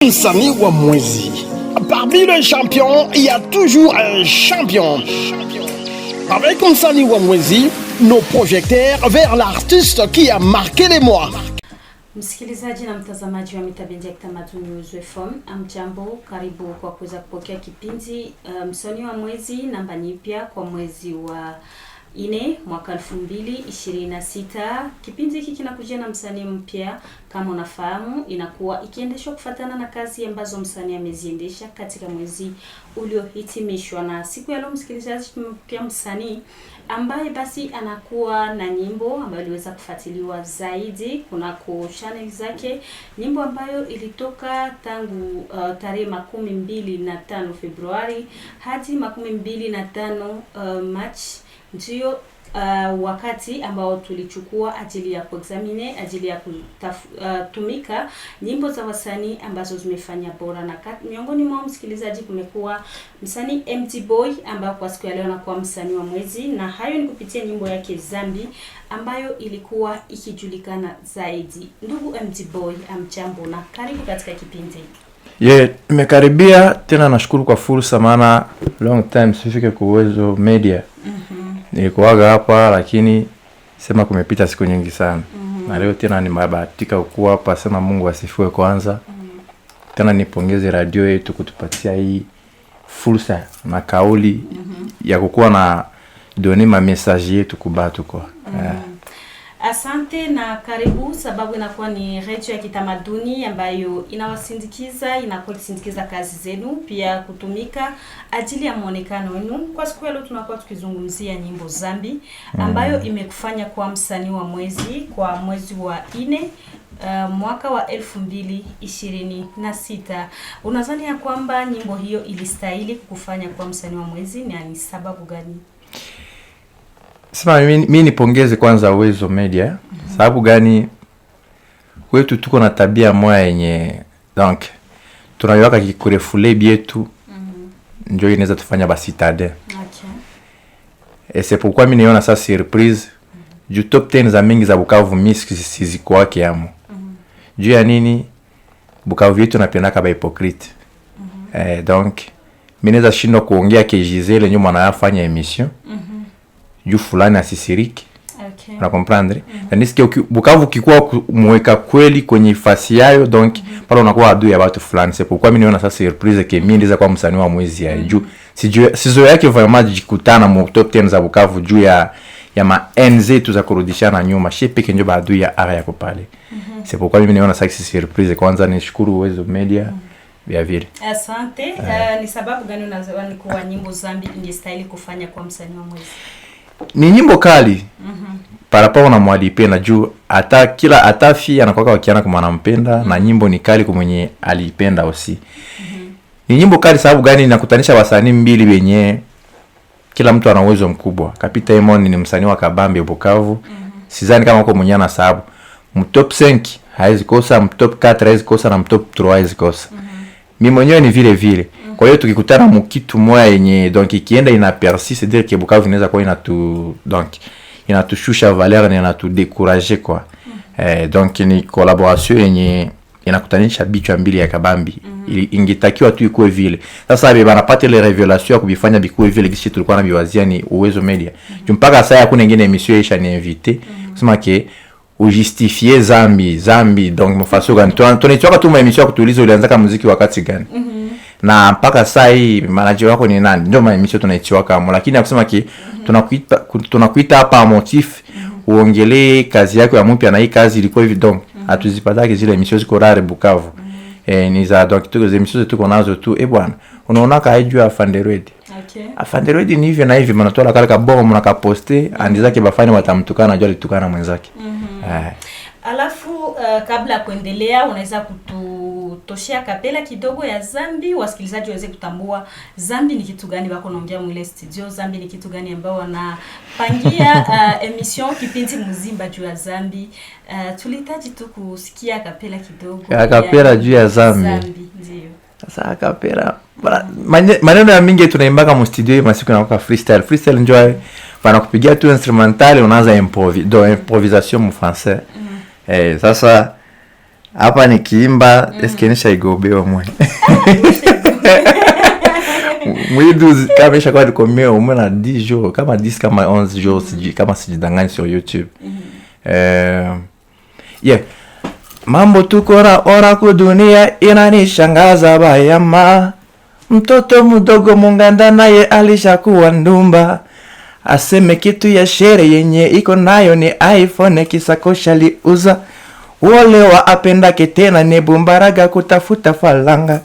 Msanii wa mwezi. Parmi les champions, il y a toujours un champion. Avec msanii wa mwezi, nos projecteurs vers l'artiste qui a marqué les mois. Msikilizaji na mtazamaji wa Mitabendi ya Kitamaduni News FM, amjambo, karibu kwa kuweza kupokea kipindi msanii wa mwezi namba mpya kwa mwezi wa ine mwaka 2026. Kipindi hiki kinakujia na msanii mpya, kama unafahamu inakuwa ikiendeshwa kufuatana na kazi ambazo msanii ameziendesha katika mwezi uliohitimishwa. Na siku ya leo msikilizaji, tumempokea msanii ambaye basi anakuwa na nyimbo ambayo iliweza kufuatiliwa zaidi kunako channel zake, nyimbo ambayo ilitoka tangu tarehe 25 Februari hadi 25 March. Ndio wakati ambao tulichukua ajili ya kuexamine, ajili ya kutumika nyimbo za wasanii ambazo zimefanya bora. Na miongoni mwa msikilizaji kumekuwa msanii MD Boy ambao kwa siku ya leo anakuwa msanii wa mwezi, na hayo ni kupitia nyimbo yake Zambi ambayo ilikuwa ikijulikana zaidi. Ndugu MD Boy, amjambo na karibu katika kipindi. Nimekaribia tena, nashukuru kwa fursa, maana long time sifike kwa Uwezo Media. Nilikuwaga hapa lakini sema kumepita siku nyingi sana. Na leo tena nimebahatika kuwa hapa, sema Mungu asifiwe kwanza. Tena nipongeze radio yetu kutupatia hii fursa na kauli ya kukuwa na donner ma message yetu kubatu kwa. Asante na karibu, sababu inakuwa ni radio ya kitamaduni ambayo inawasindikiza, inakuwa ikisindikiza kazi zenu, pia kutumika ajili ya muonekano wenu. Kwa siku ya leo tunakuwa tukizungumzia nyimbo Zambi ambayo imekufanya kwa msanii wa mwezi kwa mwezi wa ine mwaka wa 2026. Unadhani ya kwamba nyimbo hiyo ilistahili kukufanya kwa msanii wa mwezi, ni sababu gani? Sema mimi nipongeze kwanza Uwezo Media. Sababu gani? Kwetu tuko na tabia moja yenye donc tunayowaka kikurefule bietu ndio inaweza tufanya basi tade. Okay. Et c'est pourquoi mimi niona ça surprise. Du top 10 za mingi za Bukavu miski siziko wake yamo. Juu ya nini? Bukavu yetu napenda kaba hypocrite. Donc mimi naweza shindwa kuongea ke Gisele nyuma anafanya emission. Juu fulani asisiriki. Okay. Una comprendre? Nisikia Bukavu kikuwa mweka kweli kwenye fasi yayo, donc pale unakuwa adui ya watu fulani. C'est pourquoi mimi niona sasa surprise ke mimi ndiza kwa msanii wa mwezi ya juu. Sizo yake vraiment jikutana mu top 10 za Bukavu juu ya ma NZ tu za kurudishana nyuma. Shepe kenjo ba adui ya area yako pale. C'est pourquoi mimi niona sasa surprise. Kwanza nishukuru Uwezo Media. Vya vile. Asante. Ni sababu gani unazani kuwa nyimbo Zambi ingestahili kufanya kwa msanii wa mwezi? Ni nyimbo kali. Parapao na mwalipenda juu hata fi anakuwa wakiana kama anampenda, na nyimbo ni kali kwa mwenye alipenda aussi. Ni nyimbo kali sababu gani? Inakutanisha wasanii mbili wenye kila mtu ana uwezo mkubwa. Kapita Emon ni msanii wa kabambe Bukavu. Sidhani kama uko mwenye na sababu. Mtop 5 haizi kosa, mtop 4 haizi kosa, na mtop 3 haizi kosa. Mimi mwenyewe ni vile vile. Kwa hiyo tukikutana mkitu moja yenye donc ikienda ina persiste, c'est-à-dire que Bukavu inaweza kwa inatushusha valeur na inatudécourager quoi. Donc ni collaboration yenye inakutanisha bichwa mbili ya kabambi. Ingetakiwa tu ikuwe vile. Sasa beba napata ile revelation ya kubifanya bikuwe vile kisi tulikuwa na biwazia ni Uwezo Media. Mpaka sasa hakuna nyingine emission isha ni invité. Kusema ke ujustifier Zambi donc mfaso gani tunaichwa tu emission kutuliza ulianza kama muziki wakati gani. Na mpaka sasa hii manager wako ni nani? Ndio emission tunaichwa kama, lakini akusema ki tunakuita hapa motif uongelee kazi yako ya mpya, na hii kazi ilikuwa hivi donc atuzipataki zile emission ziko rare Bukavu. Ni za donc tuko zile emission tuko nazo tu bwana, unaona kaijua Fanderedi. Okay. Fanderedi ni hivi na hivi, mnatoa kale kabongo mnakaposte andizake bafani watamtukana, jua litukana mwenzake. Alafu kabla kuendelea unaweza kututoshea kapela kidogo ya Zambi, wasikilizaji waweze kutambua Zambi ni kitu gani, wako naongea mwile studio. Zambi ni kitu gani ambao wanapangia emission kipindi mzimba juu ya Zambi. Tulihitaji tu kusikia kapela kidogo. Kapela juu ya Zambi. Ndio. Sasa kapela maneno ya mingi tunaimbaka mu studio masiku na kwa freestyle. Freestyle njoo wanakupigia tu instrumental, unaanza improvisation mu français. Sasa hapa nikiimba eske nisha igobewa mwe mwidu kama isha kwa dikomea umwe na 10 jours kama 10 kama 11 jours kama sijidangani sur YouTube. Yeah, mambo tuko na ora kwa dunia inanishangaza bayama. Mtoto mdogo Munganda naye alishakuwa ndumba. Aseme kitu ya shere yenye iko nayo ni iPhone kisakosha liuza. Wole wa apendake tena ni bumbaraga kutafuta falanga.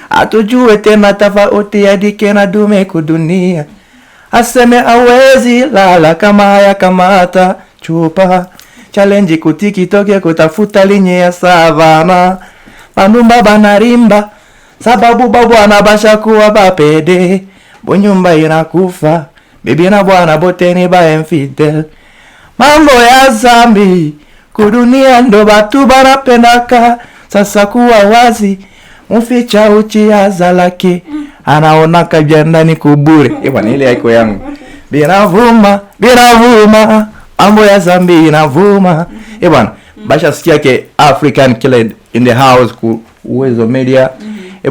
Atujue tena tofauti ya dike na dume kudunia. Aseme awezi lala kama haya kamata chupa. Challenge kutiki toke kutafuta linye ya savana. Manumba banarimba sababu babu anabasha kuwa bapede. Bonyumba inakufa bibi na bwana bote ni ba infidel. Mambo ya zambi kudunia ndo batu banapendaka. Sasa kuwa wazi muficha uchi ya zalake. Anaona kabia ndani kubure. Bwana ile haiko yangu. Binavuma mambo ya zambi inavuma. Bwana basha sikia ke African Killer in the house ku Uwezo Media.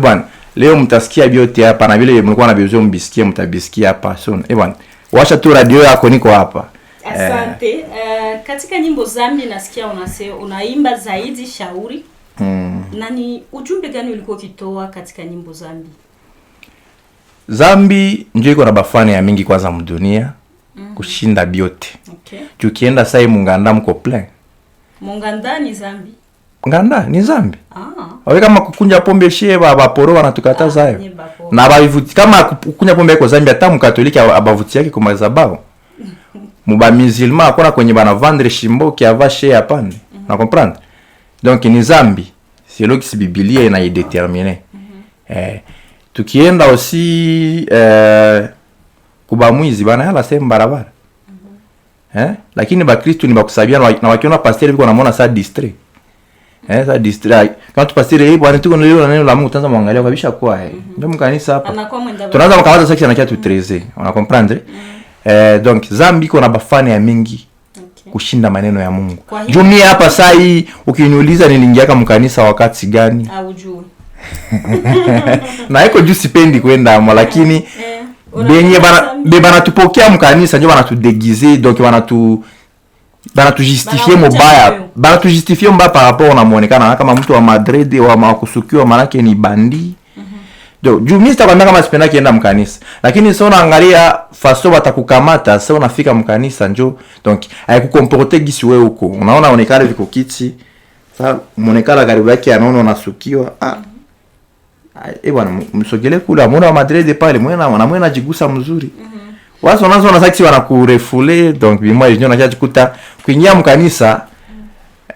Bwana leo mtasikia biote hapa na vile mlikuwa na biozeo mbisikia mtabisikia hapa soon. Bwana washa tu radio yako niko hapa. Asante. Katika nyimbo zambi nasikia unaimba zaidi shauri. Nani ujumbe gani ulikuwa ukitoa katika nyimbo zambi? Zambi ndio iko na bafani ya mingi kwanza mdunia kushinda biote. Okay. Tukienda sai Munganda mko plan. Munganda ni zambi. Munganda ni zambi. Wawe kama kukunja pombe shie baporo wanatukataza hayo. Na bavuti kama kukunja pombe iko zambi hata mkatoliki abavuti yake kwa mazabao. Muba musulman akona kwenye bana vendre shimbo ki ava shie apande. Na comprendre? Donc ni zambi. C'est là que c'est Biblia ina déterminé. Tukienda aussi kuba mwizi bana yala sema barabara. Lakini ba Kristo ni bakusabia na wakiona pastor biko namuona sa distrait. Ça distrait. Quand tu passes les bwana tuko ndio neno la Mungu tanza muangalia kabisa kwa ndio mkanisa hapa. Tunaanza mkawaza section na kiatu 13. On comprendre? Donc zambi iko na bafani ya mingi. Kushinda maneno ya Mungu. Jumia hapa sai ukiniuliza niliingia kama mkanisa wakati gani? Haujui. Na iko juu sipendi kwenda ama lakini benye bana tupokea mkanisa ndio banatudegize donc banatujustifier mbaya. Banatujustifier mbaya par rapport na muonekana kama mtu wa Madrid wa makusukiwa manake ni bandi. Donc jumia sitakwambia kama sipenda kienda mkanisa. Lakini sio unaangalia faso watakukamata sasa unafika mkanisa njoo donc haikukomporter gisi wewe huko. Unaona onekana viko kiti. Sasa muonekana karibu yake anaona unasukiwa. Bwana msogele kula muone wa Madrid pale muone anajigusa mzuri. Watu wanaanza na saksi wanakurefule donc bimwa hiyo unajikuta kuingia mkanisa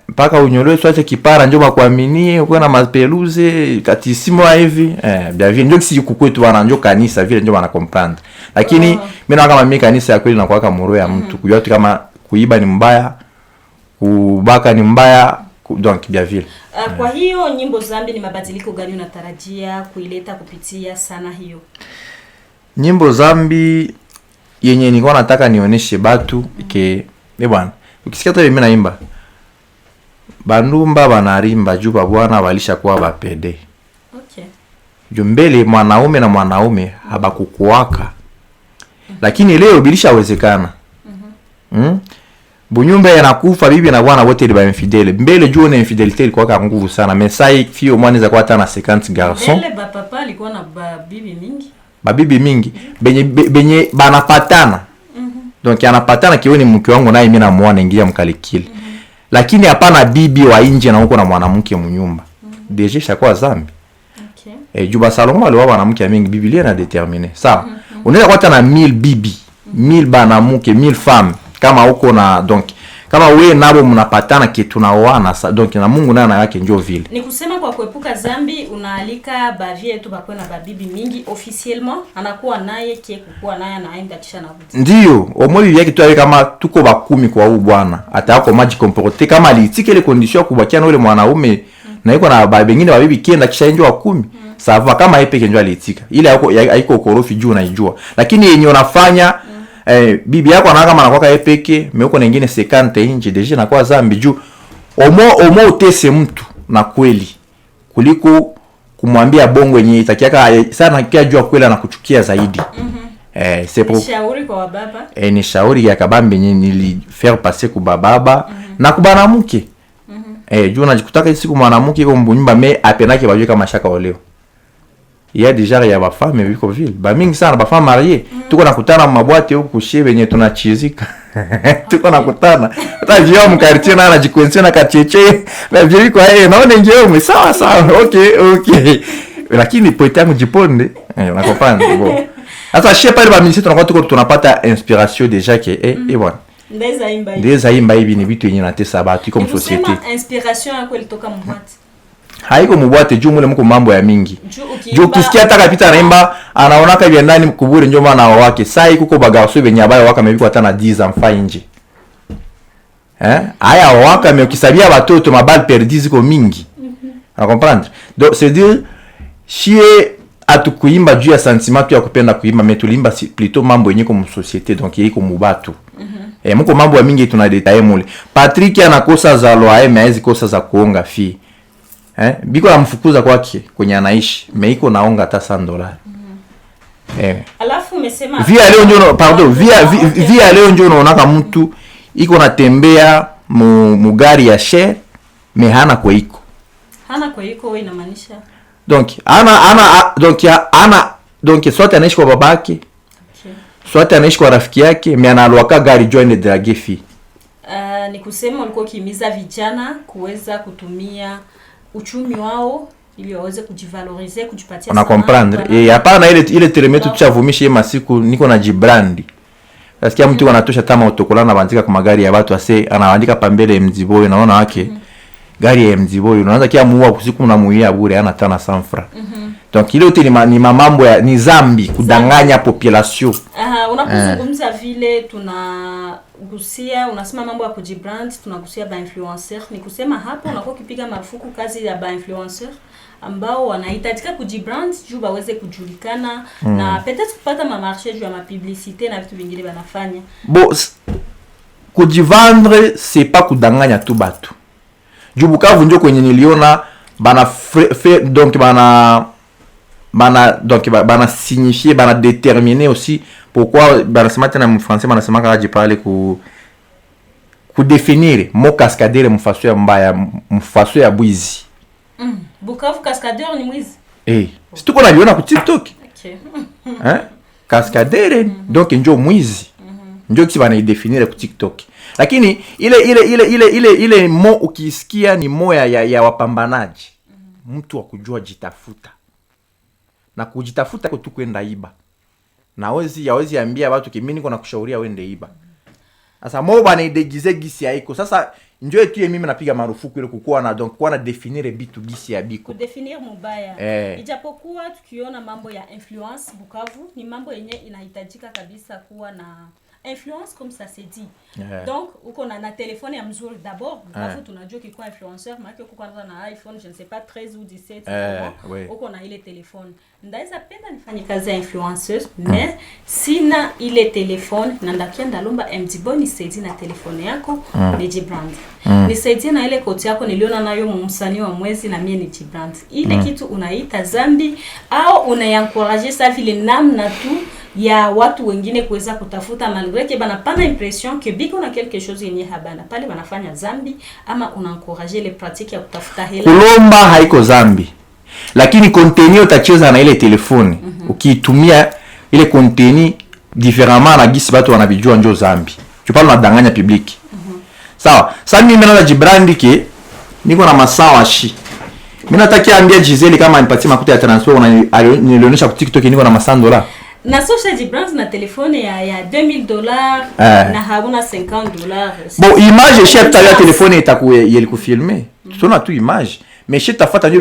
mpaka unyolewe swache kipara njoo bakuaminie uko na mapeluze katisimo hivi bien vile ndio si kukwetu wana njoo kanisa vile ndio wana comprendre. Lakini mimi naona kama mimi kanisa ya kweli na kwa kama roho ya mtu kujua tu kama kuiba ni mbaya, kubaka ni mbaya donc bien vile. Kwa hiyo nyimbo zambi ni mabadiliko gani unatarajia kuileta kupitia sana hiyo? Nyimbo zambi yenye nilikuwa nataka nionyeshe batu ke bwana ukisikia tu mimi naimba bandumba banarimba juba bwana walisha kuwa bapede. Okay. Jumbele mwanaume na mwanaume habakukuwaka. Lakini leo bilishawezekana. Bunyumba yanakufa bibi na bwana wote ba infidèle. Mbele juu na infidelité ilikuwa kwa nguvu sana. Mesai fio mwana za kwa hata na 50 garçons. Mbele ba papa alikuwa na bibi mingi. Babibi mingi benye banapatana. Donc anapatana kioni mke wangu naye mimi namuona ingia mkalikile. Lakini hapana bibi wa nje na huko na mwanamke mnyumba. Deje shakuwa zambi. Okay. Juba Salomo wale wanamke mingi Biblia na determiner. Sawa. Unaweza kuwa na 1000 bibi, 1000 banamuke, 1000 femmes kama huko na donc kama wewe nabo mnapatana kitu naoana donc na Mungu naye na yake njoo vile. Ni kusema kwa kuepuka zambi unaalika bavie yetu bakwe na babibi mingi officiellement anakuwa naye kukua naye anaenda kisha na vuti. Ndio, omoli yake tu kama tuko bakumi kwa huyu bwana. Atako maji comporter kama alitike ile condition kubakia na yule mwanaume na yuko na babi wengine babibi kienda kisha njoo 10. Sasa kama yeye peke njoo alitika. Ile haiko korofi juu unaijua. Lakini yenye unafanya bibi yako anaaka kama anakuwa epeke, meuko na nyingine 50 inji deje na kwa zambi juu omo utese mtu na kweli kuliko kumwambia bongo yenye itakiaka sana kia jua kweli anakuchukia zaidi. C'est pour shauri kwa baba. Ni shauri ya kabambi yenye nili faire passer kwa baba na kubanamuke. Juu unajikutaka siku mwanamke yuko mbunyumba mais apenake bajue kama shaka oleo. Il y a déjà ya ba femme biko vile. Ba mingi sana ba femme mariée. Tuko nakutana mabwate huko kushebe yenye tunachizika. Tuko nakutana. Hata jio mkartie na anajikwensia na kacheche. Na vile kwa naona njoo sawa sawa. Okay. Lakini poete yangu jiponde. Unakopana bon. Sasa chez pale ba ministre tunakuwa tunapata inspiration déjà que bwana. Ndeza imba hivi ni vitu yenye natesa batu iko msosiete. Inspiration yako ilitoka mbwate. Haiko mbwate juu mule mko mambo ya mingi. Juu kisikia hata pita naimba anaona kama ndani mkuburi njoo maana wake. Sai kuko bagaso benye abayo waka mebiko hata na 10 mfa nje. Aya waka mekisabia watoto mabal perdi ziko mingi. Una comprendre? Donc c'est dire chie atukuimba juu ya sentiment ya kupenda kuimba metulimba plutôt mambo yenye kwa societe donc yiko mubatu. Mko mambo ya mingi tunadetaye mule. Patrick anakosa za loae maizi kosa za kuonga fi. Biko namfukuza kwake kwenye anaishi, meiko naonga hata $100. Alafu umesema via leo ndio pardon, via leo ndio unaona mtu iko natembea mugari ya share mehana kwa iko. Hana kwa iko wewe inamaanisha. Donc donc sote anaishi kwa babake. Sote anaishi kwa rafiki yake, mais analwaka gari join de la gefi. Ni kusema ulikuwa kimiza vijana kuweza kutumia uchumi wao ili waweze kujivaloriser, kujipatia sana. Una comprendre? Hapana ile telemetu tuchavumisha hii masiku niko na jibrandi. Nasikia mtu anatosha tama utokola na bandika kwa magari ya watu ase anaandika pambele MZboy unaona wake. Gari ya MZboy unaanza kia muua usiku na muia bure ana tana sanfra. Donc ile yote ni mambo ya ni zambi kudanganya population. Unapozungumza vile tunagusia unasema mambo ya kujibrand, tunagusia ba influencer. Ni kusema hapo unakuwa ukipiga marufuku kazi ya ba influencer ambao wanahitajika kujibrand juu baweze kujulikana na peut-être kupata ma marché juu ya ma publicité na vitu vingine banafanya. Bon kujivendre c'est pas kudanganya tu batu. Juu Bukavu ndio kwenye niliona bana donc bana signifier bana déterminer aussi pourquoi bana sema tena en français bana sema kaje pale ku définir mo cascadeur mfaso ya mbaya mfaso ya bwizi. Bukavu cascadeur ni mwizi. Si tuko na liona ku TikTok. Okay. Cascadeur donc ndio mwizi. Ndio kisi bana définir ku TikTok. Lakini ile mo ukisikia ni moya ya wapambanaji. Mtu wa kujua jitafuta. Na kujitafuta kwa tu kwenda iba. Na hawezi ambia watu kimi niko nakushauria wende iba. Sasa mo bana idegize gisi haiko. Sasa njoo tu mimi napiga marufuku ile kukuwa na donc kuwa na definir bitu gisi ya biko. Kudefinir mubaya. Ijapokuwa tukiona mambo ya influence Bukavu ni mambo yenye inahitajika kabisa kuwa na influence comme ça c'est dit. Donc uko na téléphone ya mzuri d'abord Bukavu tunajua kiko influenceur maana uko na iPhone je ne sais pas 13 ou 17 uko na ile téléphone. Ndaweza penda nifanye kazi ya influenceuse mais sina ile téléphone na ndakienda lomba MZboy nisaidie na telefone yako nijibrand. Nisaidie na ile koti yako niliona nayo msanii wa mwezi na mimi nijibrand. Ile kitu unaita zambi au unaencourager ça vile namna tu ya watu wengine kuweza kutafuta malgré que bana pana impression que biko na quelque chose yenye habana pale banafanya zambi ama unaencourager les pratiques ya kutafuta hela. Kulomba haiko zambi. Lakini contenu utacheza na ile telefone ukitumia ile contenu différemment na gisi watu wanabijua njo zambi. Tu parles na danganya public. Sawa. Sasa mimi na jibrandi ke niko na masawa shi. Mimi nataka ambia Giselle kama anipatie makuta ya transport nilionyesha ku TikTok niko na $100. Na social jibrand na telefone ya $2000 na hauna $50. Bon image chef ta telefone itakufilmer. Tuna tu image. Mais chez tafata ndio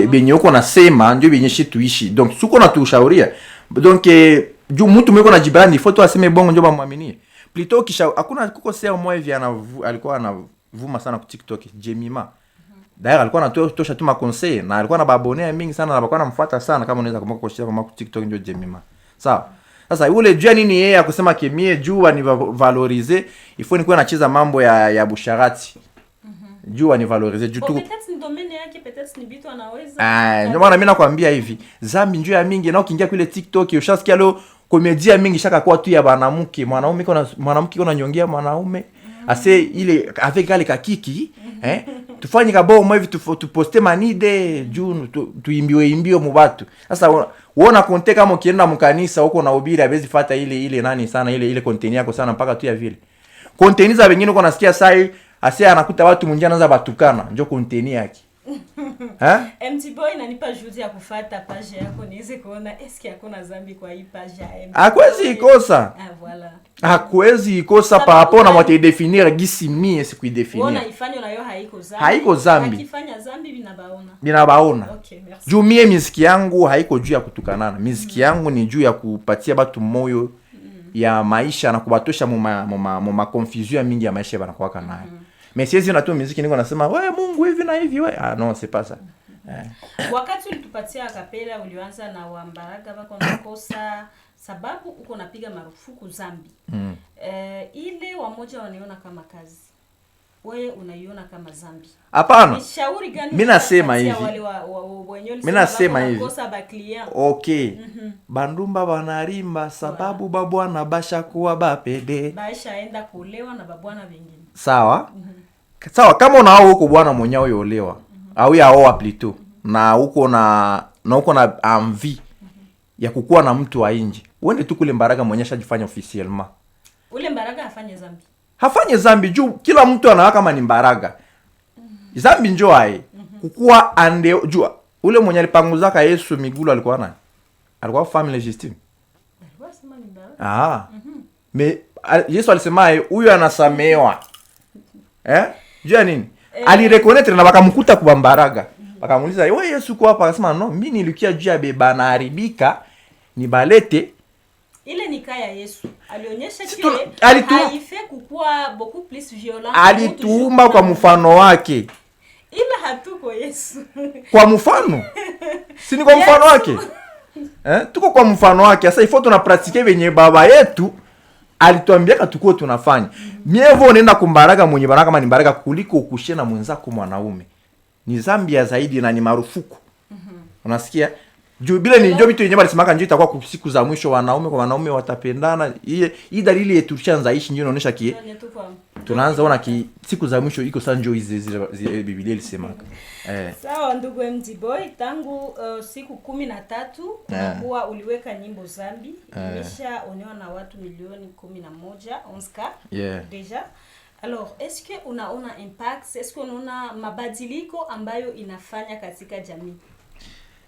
benye uko na sema ndio benye chez tuishi. Donc suko na tushauria. Donc juu mtu mweko na jibrand photo aseme bongo ndio bamwaminie. Plutôt kisha hakuna kuko seo moyo hivi alikuwa anavuma sana ku TikTok Jemima. D'ailleurs alikuwa anatosha tu ma conseil na alikuwa na babonea mingi sana na alikuwa anamfuata sana kama unaweza kumbuka kushia kwa TikTok ndio Jemima. Sawa. Sasa yule jua nini yeye akusema kemie jua ni valoriser, ifo ni kwa nacheza mambo ya busharati. juu wanivalorize juu tu peut-être ni domaine yake, peut-être ni vitu anaweza. Ndio maana mimi nakwambia hivi, zambi njoo ya mingi na ukiingia kule TikTok ushasikia leo komedia mingi shaka kwa tu ya banamuke, mwanaume kuna mwanamke kuna nyongea mwanaume ase ile avec kale kakiki tufanye kabao hivi tuposte manide juu tuimbiwe mu watu. Sasa uona konte kama ukienda mkanisa huko na ubiri abezi fuata ile nani sana ile content yako sana mpaka tu ya vile. Content za wengine uko nasikia sai ase anakuta watu munjia anaanza batukana njoo content yake. MT Boy inanipa juzi ya kufuata page yako niweze kuona eski hakuna zambi kwa hii page ya MT. Hakwezi ikosa. Voilà. Hakwezi ikosa pa hapo na mwate definir gisi mie siku idefinir. Unaona ifanye na yo haiko zambi. Haiko zambi. Akifanya zambi binabaona. Binabaona. Okay, merci. Juu mie miziki yangu haiko juu ya kutukanana. Miziki yangu ni juu ya kupatia batu moyo ya maisha na kubatosha mu confusion mingi ya maisha banakuwa nayo. Mais siezi na tu muziki niko nasema wewe Mungu hivi na hivi wewe non c'est pas ça. Wakati ulitupatia akapela ulianza na Wambaraga bako nakosa sababu uko napiga marufuku zambi. Ile wamoja wanaona kama kazi. Wewe unaiona kama zambi. Hapana. Nishauri gani? Mimi nasema hivi. Mimi nasema hivi. Okay. Bandumba banarimba sababu babwana bashakuwa bapede. Bashaenda kuolewa na babwana wengine. Sawa? Sawa kama unao huko bwana mwenyewe uyolewa au ya oa plutôt na uko na uko na envie ya kukua na mtu wa nje. Uende tu kule Mbaraga mwenyewe shajifanya officiellement. Ule Mbaraga afanye zambi. Hafanye zambi juu kila mtu anaona kama ni Mbaraga. Zambi njoo hai. Kukua ande jua ule mwenye alipanguzaka Yesu migulu alikuwa nani? Alikuwa family legitime. Alikuwa sema ni Mbaraga. Me Yesu alisema huyu anasamewa. Jua nini? Alireconnaître na bakamkuta kwa Mbaraga. Bakamuuliza, "Wewe Yesu kwa hapa?" Akasema, "No, mimi nilikia juu ya beba na haribika ni balete." Ile ni kaya Yesu. Alionyesha kile haife kukua beaucoup plus violent. Alituumba kwa mfano wake. Ila hatuko Yesu. Kwa mfano? Si ni kwa mfano wake? Tuko kwa mfano wake. Sasa ifo tunapraktike venye baba yetu alituambia tukue tunafanya. Mievo nenda kumbaraga mwenye baraka kama ni baraka kuliko ukushena mwenzako mwanaume. Ni zambi ya zaidi na ni marufuku. Unasikia? Juu bila ni njoo vitu yenyewe balisemaka njoo itakuwa siku za mwisho wanaume kwa wanaume watapendana. Hii dalili yetu tushaanza ishi njoo inaonyesha kie. Tunaanza ona ki siku za mwisho iko sana njoo hizi Biblia ilisemaka. Sawa ndugu MT Boy, tangu siku 13 unakuwa uliweka nyimbo zambi imeshaonewa na watu milioni 11 11k deja. Alors, est-ce que unaona impact, est-ce que unaona mabadiliko ambayo inafanya katika jamii?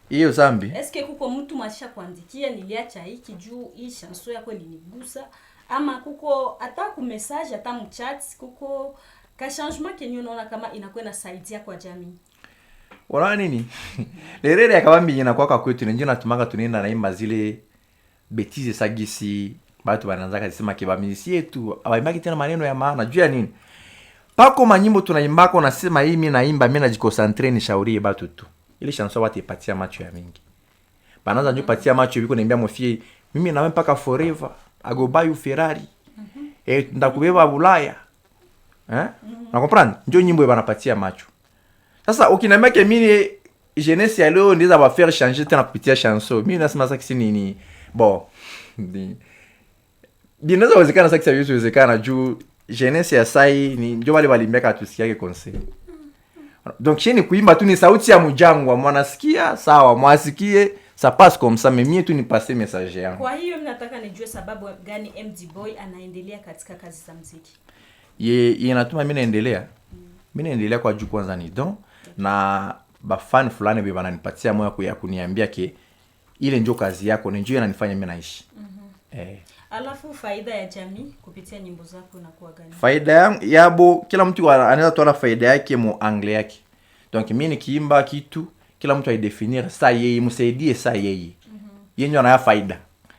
Hiyo zambi. Est-ce que kuko mtu masha kuandikia niliacha hiki juu hii chanson yako ilinigusa ama kuko hata ku message hata mu chat kuko ka changement kenyo unaona kama inakuwa inasaidia kwa jamii? Wala nini? Lerere ya kabambi inakuwa kwetu ndio natumaka tunaenda na imba zile betize sagisi batu wanaanza kusema kibamisi yetu abaimaki tena maneno ya maana juu ya nini? Pako manyimbo tunaimbako nasema hii mimi naimba mimi najiconcentre ni shaurie batu tu. Ile chanson watu ipatia macho ya mingi. Banaanza ndio patia macho biko niambia mofie mimi nawe mpaka forever agobayu Ferrari. Ndakubeba Bulaya. Na comprendre? Ndio nyimbo banapatia macho. Sasa ukiniambia ke mimi jeunesse ya leo ndiza ba faire changer tena kupitia chanson. Mimi nasema sasa kisi nini? Bon. Binaweza wezekana sasa kisi wezekana juu jeunesse ya sai ni ndio wale walimbeka tusikiake concert. Donc chini kuimba tu ni sauti ya mjangwa mwanasikia sawa mwasikie ça passe comme ça mais mie tu ni passer message yangu. Kwa hiyo mimi nataka nijue sababu gani MD Boy anaendelea katika kazi za muziki. Inatuma mimi naendelea. Mimi naendelea kwa juu kwanza ni don na ba fan fulani beba wananipatia moyo ya kuniambia ke ile ndio kazi yako ni ndio inanifanya mimi naishi. Alafu faida ya jamii kupitia nyimbo zako inakuwa gani? Faida yabo kila mtu anaweza toa faida yake mu angle yake. Donc mimi nikiimba kitu kila mtu aidefinir saa yeye msaidie saa yeye. Yenye ana faida.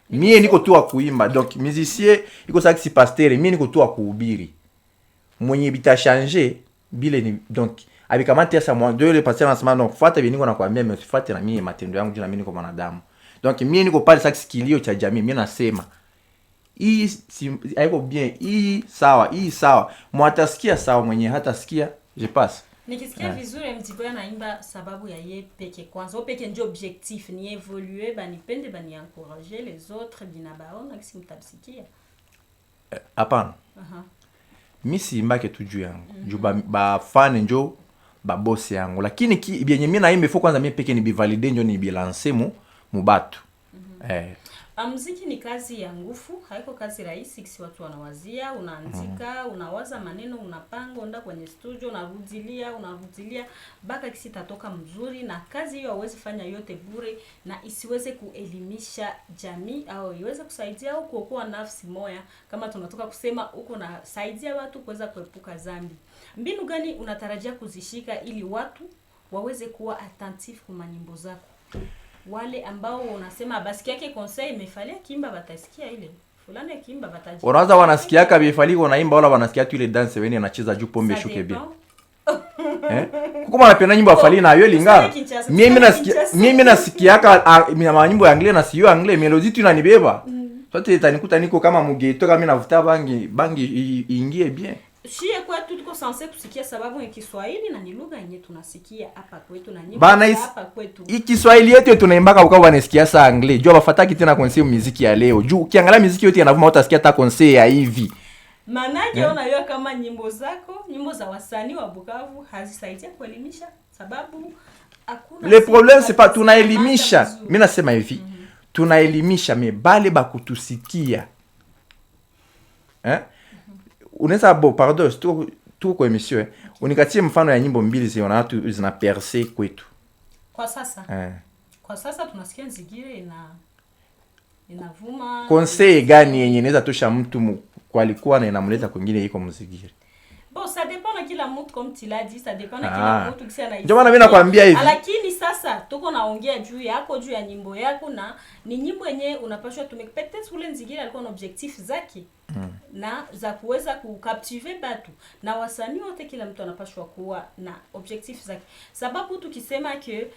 Mimi niko tu kuimba donc musicien iko ça si pasteur mimi niko tu kuhubiri. Mwenye bita changer bile ni donc abikamata sa moi deux le pasteur anasema donc fuata vile niko nakwambia mais usifuate na mimi matendo yangu na mimi niko mwanadamu. Donc mimi niko pale ça kilio cha jamii mimi nasema hii haiko bien hii sawa mwatasikia sawa mwenye hata sikia je passe Nikisikia vizuri Mtiboy anaimba sababu ya ye peke kwanza. Peke ndio objectif ni évoluer, banipende, bani encourager les autres binabaona kisi mtabisikia. Hapana. Mimi siimbake tu juu yangu. Juu ba fan njo ba boss yangu. Lakini byenye mimi naimba ifo kwanza mimi peke ni bivalide njo ni bilancer mu batu. Muziki ni kazi ya nguvu, haiko kazi rahisi kisi watu wanawazia, unaandika, unawaza maneno, unapanga, unaenda kwenye studio, unarudilia baka kisi tatoka mzuri, na kazi hiyo hauwezi fanya yote bure na isiweze kuelimisha jamii au iweze kusaidia au kuokoa nafsi moja, kama tunatoka kusema uko na saidia watu kuweza kuepuka dhambi. Mbinu gani unatarajia kuzishika ili watu waweze kuwa attentif kwa nyimbo zako? Wale ambao unasema basi yake conseil imefalia kimba batasikia ile fulani kimba bataji. Unaanza wanasikia kabifali wanaimba wala wanasikia tu ile dance wene anacheza juu pombe shuke bien. Kuko wanapenda nyimbo afali na yeye lingana. Mimi nasikia nyimbo ya anglais na sio anglais melody tu inanibeba. Sote itanikuta niko kama mugeto kama navuta bangi ingie bien. Shie kwetu tuko sanse kusikia sababu ya Kiswahili na ni lugha yenyewe tunasikia hapa kwetu na nyimbo hapa kwetu. Kiswahili yetu tunaimbaka ukao wanasikia saa anglais. Jua bafataki tena conseil muziki ya leo. Juu ukiangalia muziki yote yanavuma utasikia hata conseil ya hivi. Manake unajua kama nyimbo zako, nyimbo za wasanii wa Bukavu hazisaidia kuelimisha sababu hakuna. Le problème c'est pas tunaelimisha. Mimi nasema hivi. Tunaelimisha bale bakutusikia. Unaweza pardon tu kwa emission unikatie mfano ya nyimbo mbili zina percer kwetu kwa sasa. Kwa sasa tunasikia Nzigire inavuma. Conseil gani yenye inaweza tosha mtu kwa alikuwa na inamleta kwingine iko Mzigire? Bon, ça dépend na kila mtu comme tu l'as dit, ça dépend na kila mtu kisi anaisikia. Ndio maana mimi nakwambia hivi. Lakini sasa tuko naongea juu ya nyimbo yako na ni nyimbo yenyewe unapaswa peut-être ule Nzigire alikuwa na objectif zake. Na za kuweza kukaptive batu na wasanii wote, kila mtu anapaswa kuwa na objectif zake, sababu tukisema ke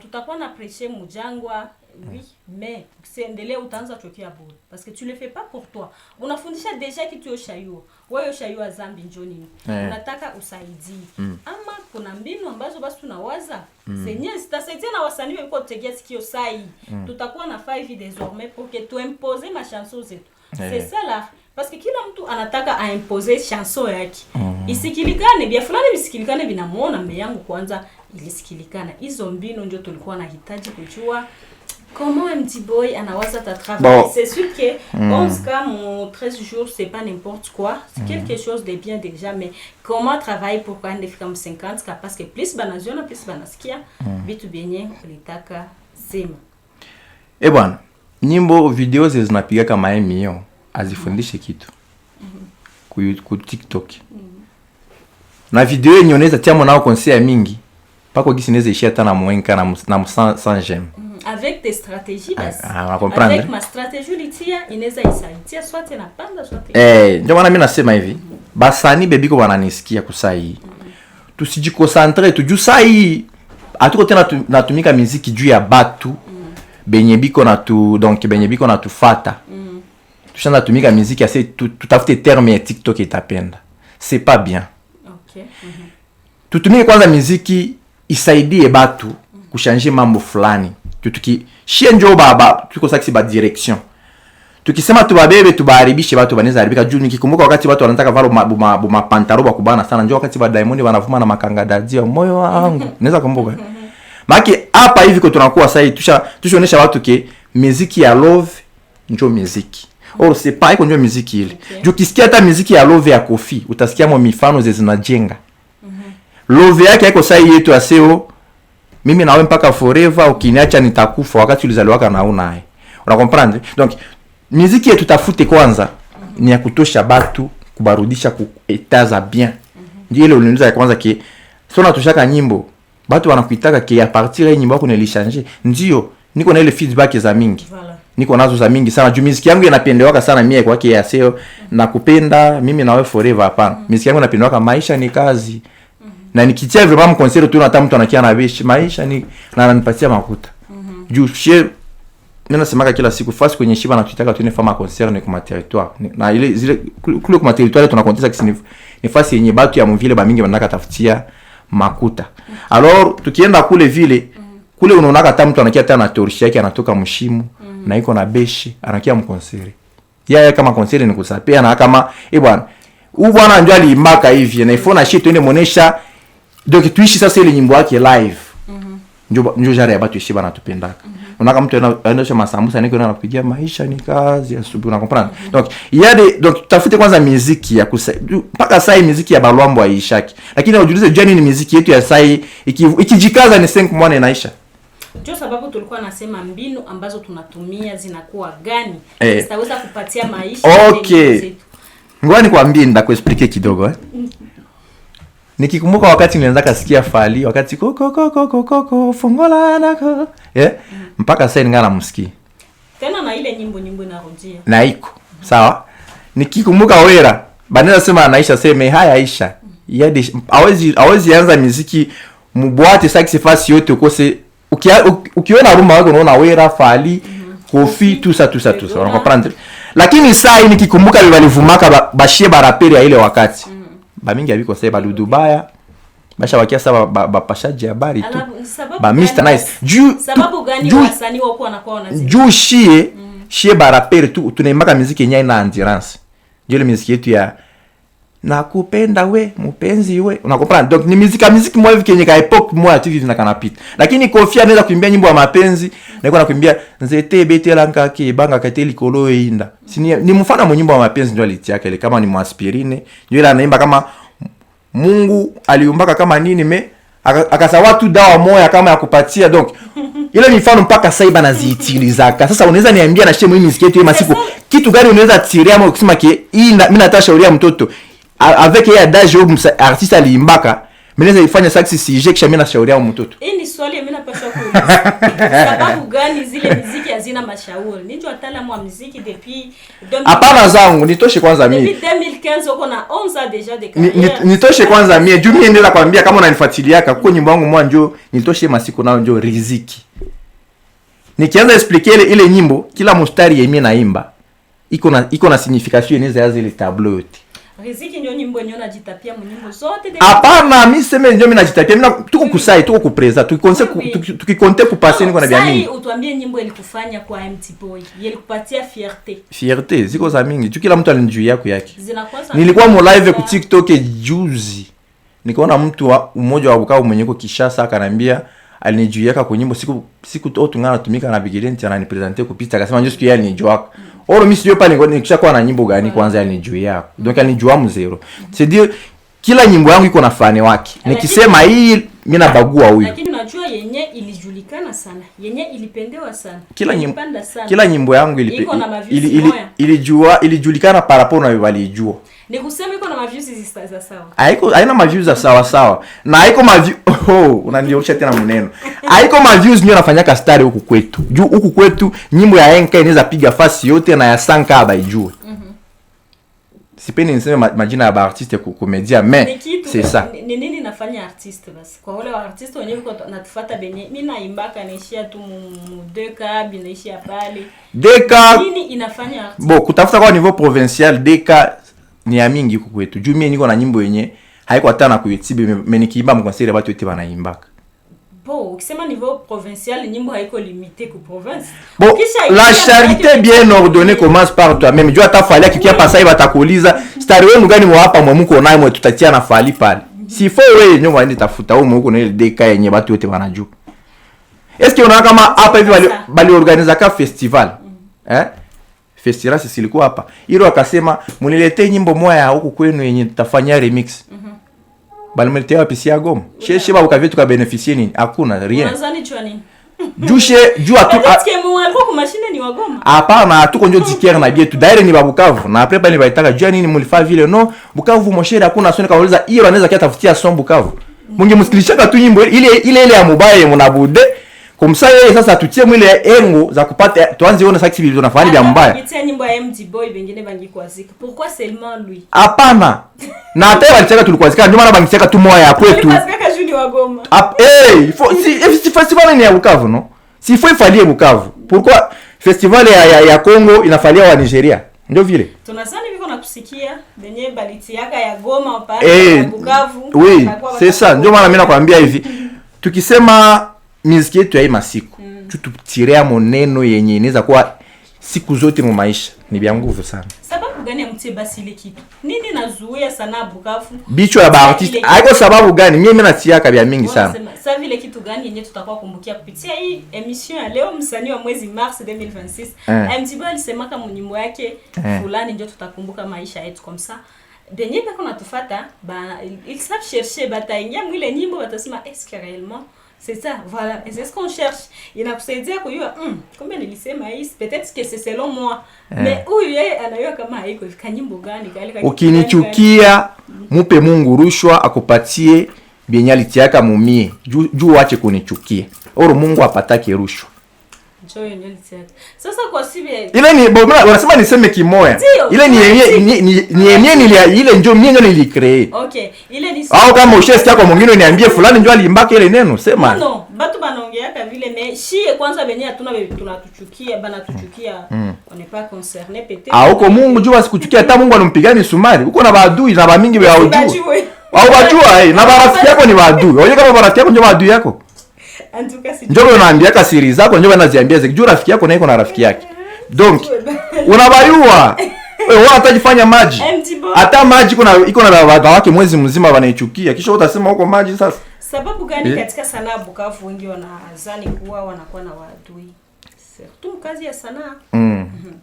tutakuwa na prêcher mujangwa oui mais usiendelee utaanza chokia bure parce que tu le fais pas pour toi. Unafundisha deja kitu yoshayua wewe yoshayua zambi njoni unataka usaidii ama kuna mbinu ambazo basi tunawaza zenyewe zitasaidia na wasanii wako kutegea sikio sai tutakuwa na 5 désormais pour que tu imposes ma chanson zetu. C'est ça là. Parce que kila mtu anataka aimposer chanson yake. Isikilikane, bia fulani bisikilikane binamuona mbele yangu kwanza ilisikilikana. Hizo mbinu ndio tulikuwa nahitaji kujua comment Mtiboy anawaza ta travail. C'est sûr que 11 cas mon 13 jours c'est pas n'importe quoi, c'est quelque chose de bien déjà, mais comment travailler pour quand fika 50 cas parce que plus banaziona plus banasikia vitu byenye ulitaka sema. Bwana, nyimbo video zinapiga kama emio azifundishe kitu ku TikTok. Na video yenye unaweza tiamo nao conseil mingi pako gisi neze ishia hata na mwenka na 100 j'aime. Avec des stratégies avec ma stratégie litia inaweza isaidia soit na panda soit. Ndio maana mimi nasema hivi basani bebiko wananisikia kusai. Tusijikoncentre tu juu sai atuko tena natumika muziki juu ya batu benye biko na tu donc benye biko na tufata. Tushana tumika muziki assez tutafute terme ya TikTok itapenda. C'est pas bien. Okay. Tutumike kwanza muziki isaidie batu kuchanger mambo fulani. Shie njo baba tuko saksi ba direction. Tukisema tubabebe tubaharibishe batu banaweza haribika juu nikikumbuka wakati watu wanataka varo ma pantaro ba kubana sana njo wakati ba Diamond wanavuma na makanga dadia moyo wangu. Naweza kumbuka. Maki hapa hivi kwa tunakuwa sasa tushonesha watu ke muziki ya love njo muziki. Or c'est pas iko njo muziki ile. Juu kisikia hata muziki ya love ya Kofi utasikia mo mifano zinajenga. Love yake iko sasa yetu aseo mimi nawe mpaka forever ukiniacha nitakufa wakati ulizaliwaka na unaye. Una comprendre? Donc muziki yetu tafute kwanza ni ya kutosha batu kubarudisha ku etaza bien. Ndio ile uliniuliza ya kwanza ki sona tushaka nyimbo batu wanakuitaka ki a partir ya nyimbo yako nilishanger. Ndio niko na ile feedback za mingi. Voilà. Niko nazo za mingi sana. Juu muziki yangu inapendewaka sana mie kwa kia seo na kupenda mimi nawe forever hapana. Muziki yangu inapendewaka maisha ni kazi. Na nikitia vraiment concert tu hata mtu anakia na bishi maisha ni na ananipatia makuta. Juu shie nina semaka kila siku fasi kwenye shiba na tutaka tuone fama concert ni kwa territoire. Na ile zile kule kwa territoire tunakontesa kisi ni fasi yenye batu ya mvile ba mingi wanataka tafutia makuta. Alors tukienda kule vile kule unaona hata mtu anakia tena torchi yake anatoka mshimu na iko na beshi anakia mkonseri. Yeye kama konseri ni kusapia na kama bwana huyu bwana ndio alimbaka hivi na ifona shit tuende muonesha donc tuishi sasa ile nyimbo yake live. Ndio jare ya batu ishi bana tupendaka. Unaona mtu anaendesha masambusa niko anapigia maisha ni kazi asubuhi una comprendre. Donc donc tutafute kwanza muziki ya mpaka sai muziki ya Balwambo aishaki. Lakini ujiulize jani ni muziki yetu ya sai ikijikaza ni 5 mwana inaisha. Ndio sababu tulikuwa nasema mbinu ambazo tunatumia zinakuwa gani zitaweza kupatia maisha. Okay. Ngoja nikwambie ndakuexplique kidogo Nikikumbuka wakati nilianza kusikia Fally wakati koko fongola nako mpaka sasa ningana msikia tena na ile nyimbo inarudia na iko sawa. Nikikumbuka Wera banaweza sema anaisha sema haya Aisha yadi hawezi anza muziki mbwate saxifasi yote ukose ukiona rumba wako unaona Wera Fally Kofi tout ça on comprendre. Lakini sasa nikikumbuka walivumaka bashie baraperi ya ile wakati bamingi abiko sasa baludubaya basha wakia sasa bapashaji habari tu ba Mr Nice sababu gani wasanii wako wanakuwa wanazidi juu shie baraperi tu tunaimbaka muziki yenyewe na endurance ndio ile muziki yetu ya nakupenda we mpenzi we unakomprendre. Donc ni muziki mwa hivi kenye ka epoque mwa tu hivi nakanapita. Lakini Kofi anaweza kuimbia nyimbo ya mapenzi na iko nakuimbia nzete betela nkake banga kateli kolo einda. Ni mfano wa nyimbo ya mapenzi ndio alitia yake kama ni mwaspirine ndio ile anaimba kama Mungu aliumbaka kama nini akasawa tu dawa moya kama ya kupatia. Donc ile mifano mpaka sasa iba naziitilizaka. Sasa unaweza niambia na shemu hii muziki yetu ya masiku kitu gani unaweza tiria ama kusema ki hii mimi nataka shauria mtoto avec ya adage artiste alimbaka mimi naweza ifanya saxi sije kisha mimi nashauria mtoto. Hii ni swali mimi napaswa kuuliza. Sababu gani zile muziki hazina mashauri? Nicho wataalamu wa muziki depuis 2000. Hapana zangu nitoshe kwanza mimi. Depuis 2015 uko na 11 ans déjà de carrière. Nitoshe kwanza mimi. Juu mimi nenda kwambia kama unanifuatiliaka kwa nyimbo yangu mwa njoo nitoshe masiku nao njoo riziki. Nikianza expliquer ile nyimbo kila mstari yenyewe naimba iko na signification inaweza yaza ile tableau yote. Riziki ndio nyimbo yenyewe unajitapia nyimbo zote. Hapana, mimi sema ndio mimi najitapia. Mimi tuko kusai, tuko kupreza, tukikonte kupasser niko na bia mingi. Sai utuambie nyimbo ilikufanya kwa MT Boy. Ilikupatia fierté. Fierté, ziko za mingi. Tu kila mtu alinijua yake. Nilikuwa mo live ku TikTok juzi. Nikaona mtu wa mmoja wa Bukavu mwenye yuko Kishasa akanambia alinijuiaka kwa nyimbo siku tungana tumika na Bigilenti ananipresenter kupita akasema njoo siku yeye alinijua. Oro mimi sio pale nikishakuwa na nyimbo gani kwanza alinijua. Donc alinijua mzero. C'est dire kila nyimbo yangu iko na fani wake. Nikisema hii mimi nabagua huyu. Lakini unajua yenye ilijulikana sana. Yenye ilipendewa sana. Kila nyimbo yangu ilijulikana par rapport na walijua. Ni kusema iko na maviews za sawa. Haina maviews za sawa. Na haiko maviews unanionyesha tena maneno. Haiko maviews ndio nafanyaka star huku kwetu. Juu huku kwetu nyimbo ya NK inaweza piga fasi yote na ya Sanka abaijue. Sipendi niseme majina ya artiste kukomedia mais c'est ça. Ni nini nafanya artiste basi? Kwa wale artiste wenyewe uko natufuata benye mimi naimbaka naishia tu 2K binaishia pale. 2K nini inafanya artiste? Bon, kutafuta kwa niveau provincial 2K ni ya mingi huko kwetu. Juu mimi niko na nyimbo yenye haiko hata na kuitibe mimi nikiimba mkonseri watu wote wanaimbaka. Bon, ukisema niveau provincial nyimbo haiko limité ku province. Bon, la charité bien ordonnée commence par toi-même. Jua hata Fally akikia pasa hivi atakuuliza star wenu gani mwapa mwemuko naye mwe tutatia na Fally pale. Si faut wewe nyo waende tafuta huko huko na ile deka yenye watu wote wanajua. Est-ce que unaona kama hapa hivi bali organize ka festival? Festival sisi ilikuwa hapa. Hilo akasema mniletee nyimbo moja huko kwenu yenye tutafanya remix. Bali mletea wapi si Goma? Sheshe babu kavitu ka beneficie nini? Hakuna rien. Unazani chwa nini? Juu atu alikuwa kwa mashine ni wa Goma. Hapana, tuko ndio tikier na bietu. Daire ni Bukavu. Na après bali baitaka jua nini mlifaa vile no? Bukavu moshere hakuna soni kauliza hiyo anaweza kia tafutia son Bukavu. Mungi msikilishaka tu nyimbo ile ya mobile mnabude. Kumsa yeye sasa tutie mwile engo za kupata tuanze ona saksi vile tunafanya vya mbaya. Kitia nyimbo ya MD Boy bengine bangi kwazika. Pourquoi seulement lui? Hapana. Na hata walicheka tulikwazika ndio maana bangicheka tu moya ya kwetu. Kwazika juni wa Goma. Si festival ni ya Bukavu no? Si faut ifalie Bukavu. Pourquoi festival ya Congo inafalia wa Nigeria? Ndio vile. Tunasani biko na kusikia benye balitiaka ya Goma pale ya Bukavu. Oui, c'est ça. Ndio maana mimi nakwambia hivi. Tukisema muziki yetu ya hii masiku, tututirea moneno yenye inaweza kuwa siku zote mu maisha ni bya nguvu sana. Sababu gani amtie basi ile kitu? Nini nazuia sana Bukavu? Bicho ya baartiste. Haiko sababu gani? Mimi natiaka bya mingi sana. Sasa vile kitu gani yenye tutakuwa kumbukia kupitia hii emission ya leo msanii wa mwezi Mars 2026. MTB alisema kama nyimbo yake fulani ndio tutakumbuka maisha yetu comme ça. Benye bako natufuata ba ils savent chercher bataingia mwile nyimbo batasema est-ce que réellement c'est ça, voilà, et c'est ce qu'on cherche. Inakusaidia kujua kumbe nilisema hii peut-être que c'est selon moi. Mais huyu yeye anayua kama haiko kanyimbo gani kale kanyimbo. Ukinichukia mupe Mungu rushwa akupatie bienyali tiaka mumie. Juu ache kunichukia. Oro Mungu apatake rushwa. Joy ndio tiaka. Sasa kwa sibe ile ni wanasema niseme kimoya. Ile ni ile njoo mimi ndio nilicreate. Okay, ile ni au kama ushesi yako mwingine niambie fulani njoo alimbaka ile neno sema. No, batu banaongeaka vile mais shie kwanza benye hatuna tunatuchukia banatuchukia. On n'est pas concerné peut-être. Uko Mungu jua asikuchukia hata Mungu anampigani sumari. Uko na maadui na mingi vya ujua. Au wajua na marafiki yako ni maadui. Wewe kama marafiki yako ndio maadui yako. Njoo unaambia kasiri zako njoo unaziambia juu rafiki yako na iko na rafiki yake. Donc unabayua wewe unatajifanya maji. Hata maji iko na baba wake mwezi mzima wanaichukia. Kisha utasema huko maji sasa. Sababu gani katika sanaa Bukavu wengi wanazani kuwa wanakuwa na maadui? Surtout kazi ya sanaa.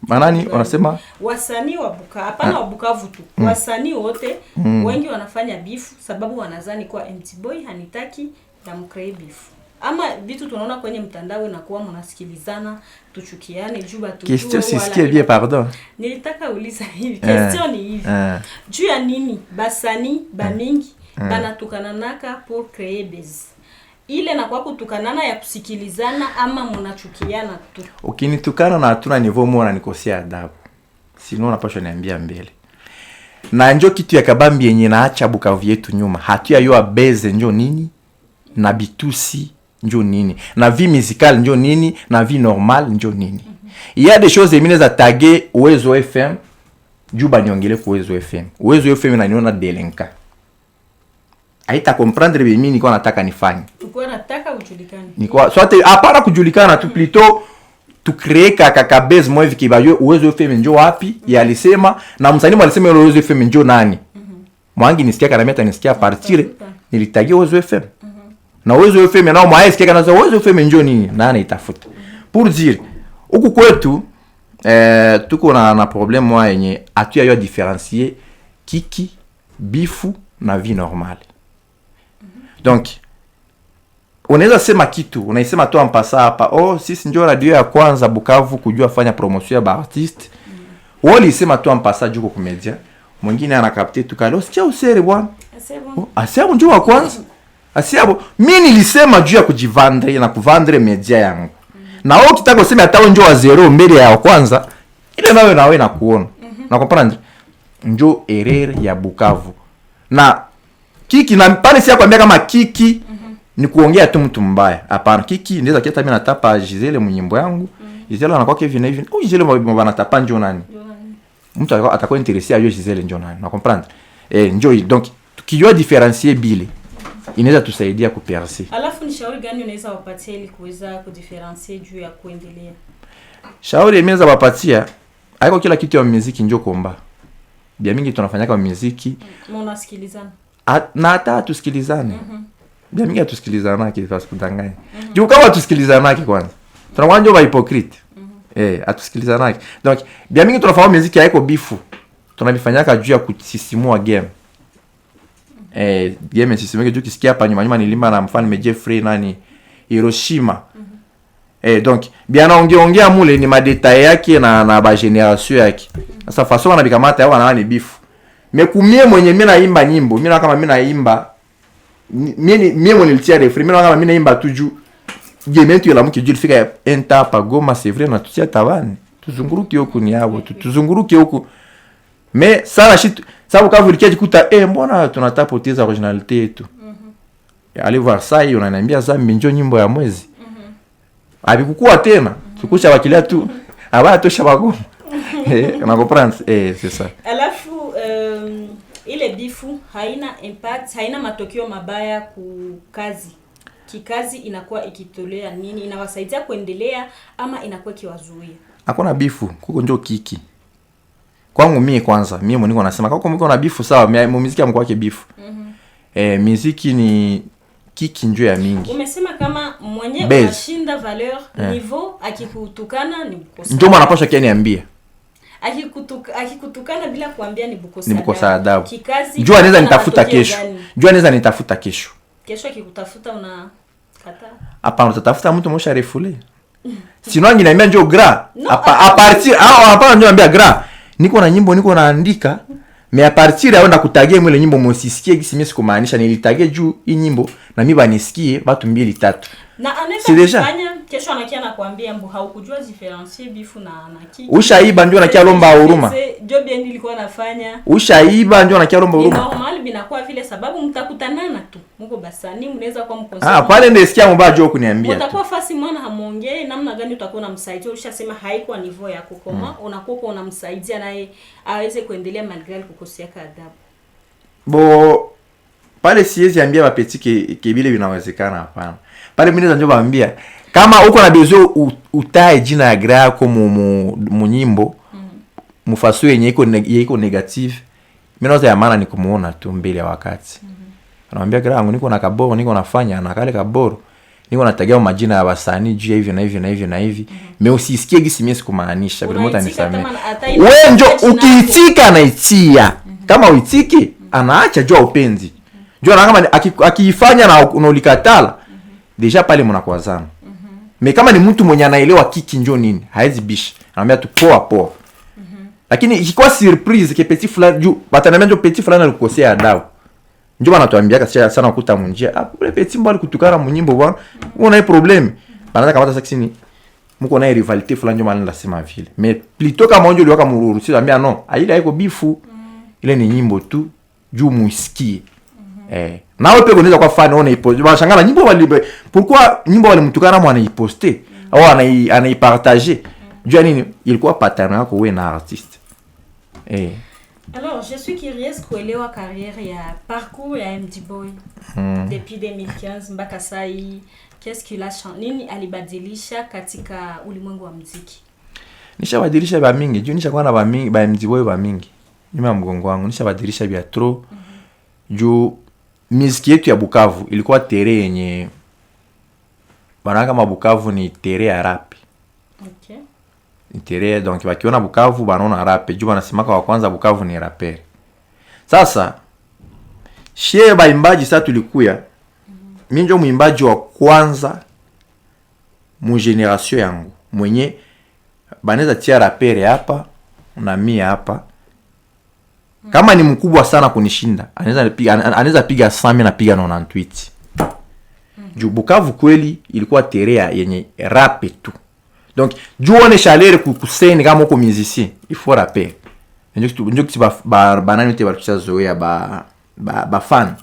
Manani wanasema wasanii wa Bukavu, hapana wa Bukavu tu. Wasanii wote wengi wanafanya bifu sababu wanazani kuwa MTBoy hanitaki na mkree bifu. Ama vitu tunaona kwenye mtandao na kuwa mnasikilizana tuchukiane juba tu. Question sisikie bien pardon. Nilitaka uliza hivi. Question ni hivi. Juu ya nini basani bamingi banatukananaka pour créer buzz? Ile na kwa kutukanana ya kusikilizana ama mnachukiana tu. Ukinitukana na hatuna niveau mwana nikosea adabu. Sino napaswa niambia mbele. Na njoo kitu ya kabambi yenye naacha Bukavu yetu nyuma. Hatuya yoa beze njoo nini? Na bitusi njoo nini? Na vie musicale njoo nini? Na vie normale njoo nini? Il y a des choses emine za taguer Uwezo FM. Juba niongele kwa Uwezo FM. Uwezo FM inaniona delinka. Haita comprendre mimi niko nataka nifanye. Uko nataka ujulikane. Niko soit hapana kujulikana tu plutôt tu créer kaka base moi hivi kibayo Uwezo FM njoo wapi? Yalisema na msanii alisema Uwezo FM njoo nani? Mwangi nisikia kana meta nisikia partir nilitagia Uwezo FM. Na Uwezo FM nao mwae sikia kana Uwezo FM njoo nini? Nani itafuta. Pour dire huku kwetu tuko na problème moi yenye atuya yo différencier kiki bifu na vie normale. Donc unaweza sema kitu unaisema tu ampasa hapa sisi njoo radio ya kwanza Bukavu kujua fanya promotion ya ba artiste. Wali sema tu ampasa juko komedia mwingine anakapte tukalo sikia usere bwana asiabu njoo wa kwanza asiabu mimi nilisema juu ya kujivandre na kuvandre media yangu na wewe ukitaka useme hata njoo wa zero mbele ya kwanza ile nawe na kuona na comprendre njoo erreur ya Bukavu na kiki na pale si akwambia kama kiki ni kuongea tu mtu mbaya. Hapana, kiki ndeza kiata mimi natapa Gisele mnyimbo yangu. Gisele anakuwa Kevin hivi. Gisele wanatapa njoo nani? Mtu atakuwa intéressé à Gisele njoo nani? Na comprendre? Njoo donc tukijua différencier bile. Inaweza tusaidia kupercer. Alafu ni shauri gani unaweza wapatia ili kuweza kudifferencier juu ya kuendelea? Shauri imeweza wapatia haiko kila kitu ya muziki njoo komba. Bia mingi tunafanya kwa muziki. Mnasikilizana. Na hata tusikilizane. Bia mingi tusikilizana kifasi kudanganya. Juu kama tusikilizana kwanza. Tunakuwa ba hypocrite. Atusikilizana. Donc bia mingi tunafanya muziki haiko bifu. Tunabifanyaka juu ya kusisimua game. Game sisimua juu kisikia hapa nyuma nilimba na mfano Jeffrey nani Hiroshima. Donc bia naongea mule ni madetail yake na ba generation yake. Sasa façon na bikamata yao na ni bifu. Mekumie mwenye mimi naimba nyimbo, mimi na kama mimi naimba mimi nilitia refrain, mimi na kama mimi naimba tuju game yetu la mki julifika enta pa Goma c'est vrai na tutia tabani. Tuzunguruke huko ni yao, tuzunguruke huko. Mais sana shit sababu kavu likia jikuta mbona tunatapoteza originalite yetu. Allez voir ça hiyo unaniambia sasa njoo nyimbo ya mwezi. Abikukua tena, tukusha wakilia tu. Aba tosha bagoma. On comprend, c'est ça. Alafu ile bifu haina impact, haina matokeo mabaya ku kazi. Kikazi inakuwa ikitolea nini, inawasaidia kuendelea ama inakuwa kiwazuia? Hakuna bifu, kuko ndio kiki. Kwangu mimi kwanza, mimi niko nasema kwa mko na bifu sawa, muziki amko yake bifu. Muziki ni kiki njoo ya mingi. Umesema kama mwenye unashinda valeur niveau akikutukana ni bukosa. Ndio mwanapasha kaniambia. Akikutukana bila kuambia ni bukosa. Ni bukosa adabu. Kikazi. Njoo anaweza nitafuta kesho. Njoo anaweza nitafuta kesho. Kesho akikutafuta una kataa. Hapana, utatafuta mtu mosha refule. Sino anginiambia njoo gra. A partir hapana njoo anambia gra. Niko na nyimbo niko naandika. Mais a partir ya wenda kutagia mwele nyimbo mosisikie gisi mimi sikumaanisha nilitage juu hii nyimbo na mimi banisikie watu 2-3. Na anaweza kufanya kesho anakia na kuambia mbo haukujua differentier bifu na kiki. Ushaiba ndio anakia lomba huruma. Job yendi ilikuwa nafanya. Ushaiba ndio anakia lomba huruma. Normal binakuwa vile sababu mtakutanana tu. Mko basani mnaweza kuwa mkosa. Pale ndio sikia mbaya jo kuniambia. Utakuwa fasi mwana hamuongee namna gani utakuwa unamsaidia. Ulishasema haikuwa niveau yako koma unakuwa unamsaidia naye aweze kuendelea malgré kukosea adabu. Bo pale siwezi ambia bapeti kebile vinawezekana hapana. Pale mimi ndio naambia kama uko na besoin utae jina ya gra yako mu nyimbo mufaso yenye iko negative, mimi naweza yamana ni kumuona tu mbele ya wakati. Anamwambia gra yangu niko na kaboro niko nafanya na kale kaboro niko natagia majina ya wasanii juu hivi na hivi na hivi na hivi. Mimi usisikie gisi mimi sikumaanisha bila mtu anisamee. Wewe ndio ukiitika na itia. Kama uitiki anaacha jua upenzi. Jua na kama akifanya na unalikatala deja pale mnakwazana. Mais kama ni mtu mwenye anaelewa kiki njoo nini, haizi bishi. Anambia tu poa poa. Lakini ikikuwa surprise ke petit fulani juu batanambia ndio petit fulani alikosea adabu. Njoo banatuambia kasi sana kukuta munjia. Ule petit mbali kutukana munyimbo bwana. Una problem. Banaanza kamata sasa kisini. Mko na rivalite fulani njoo mali nasema vile. Mais plutôt kama onjo liwaka mururu si ambia non. Aila iko bifu. Ile ni nyimbo tu juu muisikie. Nawe pia unaweza kwa fan ona iposte. Banashangana nyimbo walibe. Pourquoi nyimbo wale mtukana mwana iposte au anaipartager? Juu nini ilikuwa pattern yako wewe na artiste. Alors, je suis curieuse kuelewa carrière ya parcours ya MD Boy. Depuis 2015 mpaka sai, qu'est-ce qu'il a changé? Nini alibadilisha katika ulimwengu wa muziki? Nishabadilisha ba mingi. Juu nishakuwa na ba mingi ba MD Boy ba mingi. Nyuma mgongo wangu nishabadilisha bia trop. Juu muziki yetu ya Bukavu ilikuwa tere yenye bana kama Bukavu ni tere ya rap. Okay. Ni tere donc wakiona Bukavu banaona rap. Juu wanasema kwa kwanza Bukavu ni rapper. Sasa shie baimbaji sasa tulikuya. Mimi ndio muimbaji wa kwanza mu generation yangu mwenye banaweza tia rapper hapa na mimi hapa. Kama ni mkubwa sana kunishinda, anaweza piga 100 na piga 98. Juu Bukavu kweli ilikuwa terea yenye rap tu. Donc, juu one chaleur kuseni kama uko musicien, il faut rapper. Ndio kitu banani te bakichazoea ba fan.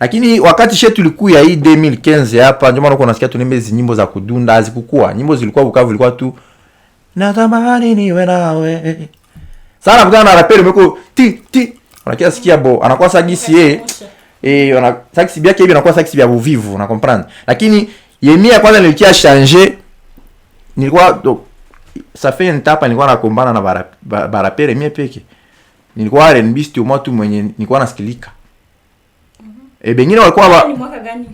Lakini wakati shetu tulikuwa hii 2015 hapa, ndio maana uko nasikia tunembe nyimbo za kudunda hazikukua. Nyimbo zilikuwa Bukavu ilikuwa tu natamani niwe nawe. Sana mkana na rapper umeko ti unakia sikia bo anakuwa sagisi ona sagisi bia kibi anakuwa sagisi bia buvivu una comprendre. Lakini yemia kwanza nilikia changer nilikuwa ça fait une tape nilikuwa nakombana na barapere mie peke. Nilikuwa R&B stu mtu mwenye nilikuwa nasikilika. Bengine walikuwa ni mwaka gani?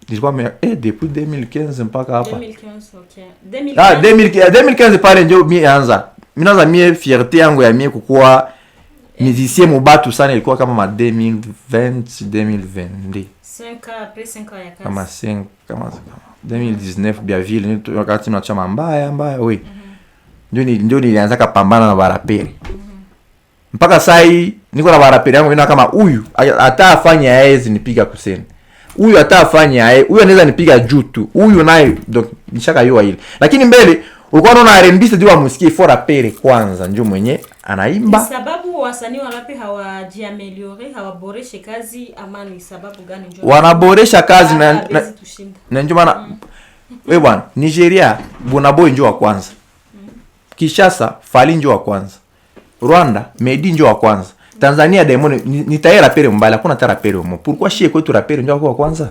Nilikuwa depuis 2015 mpaka hapa. 2015 okay. 2015 pale ndio mie anza. Minaza mie fierté yangu ya mie kukuwa musicien mubatu sana ilikuwa kama ma 2020 2022. 5 ans après 5 ans ya kazi. Kama 5 kama 2019 bia vile wakati tunachama mbaya oui. Ndio nilianza kapambana na baraperi. Mpaka sai niko na baraperi yangu ina kama huyu hata afanye aezi nipiga kuseni. Huyu hata afanye huyu anaweza nipiga juu tu. Huyu naye donc nishaka yoa ile. Lakini mbele ulikuwa unaona R&B ndio wamusikie for rapper kwanza ndio mwenye anaimba. Ni sababu wasanii wa rap hawajiameliore, hawaboreshe kazi ama ni sababu gani ndio? Wanaboresha kazi na ndio maana wewe bwana Nigeria Burna Boy ndio wa kwanza. Kishasa Fally njo wa kwanza, Rwanda Medi njo wa kwanza, Tanzania Diamond ni tayari rapere mbali, hakuna tara rapere mo. Pourquoi shie kwetu rapere njo wa kwanza?